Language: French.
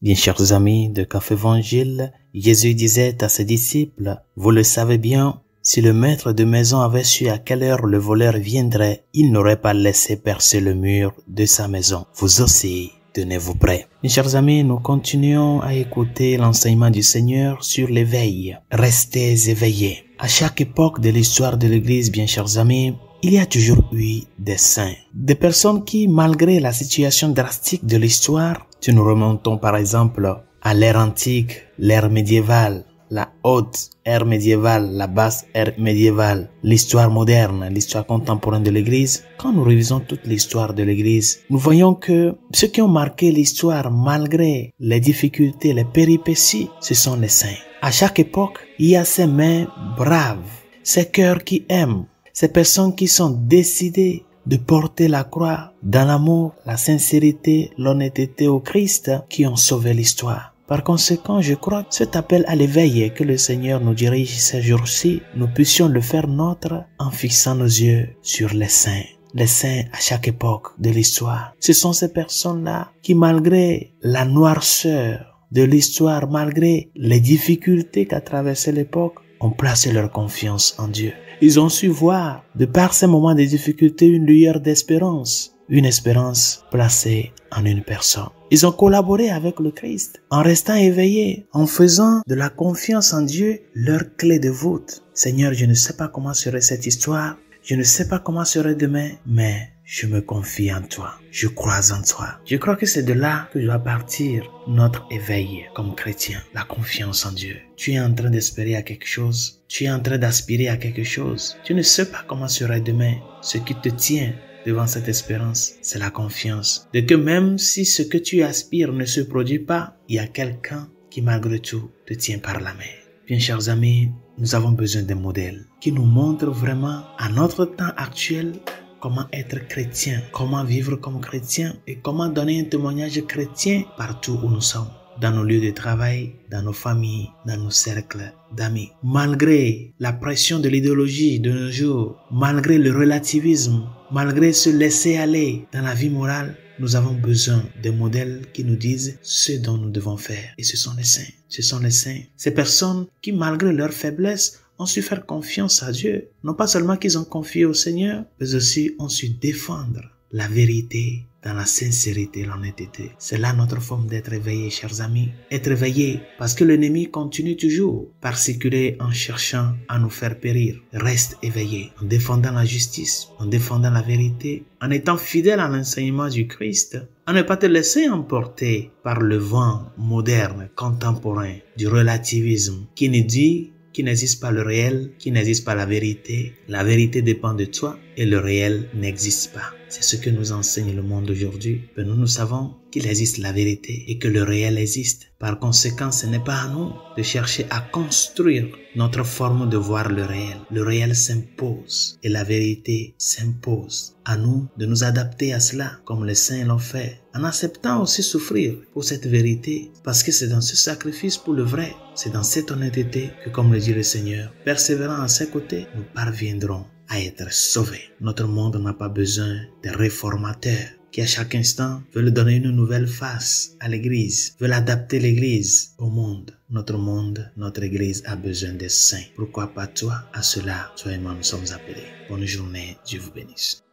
Bien chers amis de Café Évangile, Jésus disait à ses disciples, « Vous le savez bien, si le maître de maison avait su à quelle heure le voleur viendrait, il n'aurait pas laissé percer le mur de sa maison. Vous aussi, tenez-vous prêts. » Mes chers amis, nous continuons à écouter l'enseignement du Seigneur sur l'éveil. Restez éveillés. À chaque époque de l'histoire de l'Église, bien chers amis, il y a toujours eu des saints, des personnes qui, malgré la situation drastique de l'histoire, si nous remontons par exemple à l'ère antique, l'ère médiévale, la haute ère médiévale, la basse ère médiévale, l'histoire moderne, l'histoire contemporaine de l'Église, quand nous révisons toute l'histoire de l'Église, nous voyons que ceux qui ont marqué l'histoire malgré les difficultés, les péripéties, ce sont les saints. À chaque époque, il y a ces mains braves, ces cœurs qui aiment, ces personnes qui sont décidées de porter la croix dans l'amour, la sincérité, l'honnêteté au Christ qui ont sauvé l'histoire. Par conséquent, je crois que cet appel à l'éveil que le Seigneur nous dirige ces jours-ci, nous puissions le faire nôtre en fixant nos yeux sur les saints. Les saints à chaque époque de l'histoire. Ce sont ces personnes-là qui, malgré la noirceur de l'histoire, malgré les difficultés qu'a traversé l'époque, ont placé leur confiance en Dieu. Ils ont su voir, de par ces moments de difficulté, une lueur d'espérance. Une espérance placée en une personne. Ils ont collaboré avec le Christ en restant éveillés, en faisant de la confiance en Dieu leur clé de voûte. Seigneur, je ne sais pas comment serait cette histoire, je ne sais pas comment serait demain, mais je me confie en toi, je crois en toi. Je crois que c'est de là que doit partir notre éveil comme chrétien, la confiance en Dieu. Tu es en train d'espérer à quelque chose, tu es en train d'aspirer à quelque chose. Tu ne sais pas comment sera demain. Ce qui te tient devant cette espérance, c'est la confiance de que même si ce que tu aspires ne se produit pas, il y a quelqu'un qui malgré tout te tient par la main. Bien chers amis, nous avons besoin d'un modèle qui nous montre vraiment à notre temps actuel comment être chrétien, comment vivre comme chrétien et comment donner un témoignage chrétien partout où nous sommes. Dans nos lieux de travail, dans nos familles, dans nos cercles d'amis. Malgré la pression de l'idéologie de nos jours, malgré le relativisme, malgré se laisser aller dans la vie morale, nous avons besoin de modèles qui nous disent ce dont nous devons faire. Et ce sont les saints. Ce sont les saints. Ces personnes qui, malgré leur faiblesse, ont su faire confiance à Dieu. Non pas seulement qu'ils ont confié au Seigneur, mais aussi ont su défendre la vérité dans la sincérité et l'honnêteté. C'est là notre forme d'être éveillé, chers amis. Être éveillé parce que l'ennemi continue toujours par circuler en cherchant à nous faire périr. Reste éveillé en défendant la justice, en défendant la vérité, en étant fidèle à l'enseignement du Christ, à ne pas te laisser emporter par le vent moderne, contemporain, du relativisme qui nous dit qu'il n'existe pas le réel, qu'il n'existe pas la vérité. La vérité dépend de toi et le réel n'existe pas. C'est ce que nous enseigne le monde aujourd'hui. Mais nous savons qu'il existe la vérité et que le réel existe. Par conséquent, ce n'est pas à nous de chercher à construire notre forme de voir le réel. Le réel s'impose et la vérité s'impose. À nous de nous adapter à cela comme les saints l'ont fait, en acceptant aussi souffrir pour cette vérité, parce que c'est dans ce sacrifice pour le vrai, c'est dans cette honnêteté que, comme le dit le Seigneur, persévérant à ses côtés, nous parviendrons à être sauvés. Notre monde n'a pas besoin de réformateurs qui à chaque instant veulent donner une nouvelle face à l'Église, veulent adapter l'Église au monde. Notre monde, notre Église a besoin des saints. Pourquoi pas toi? À cela, toi et moi nous sommes appelés. Bonne journée, Dieu vous bénisse.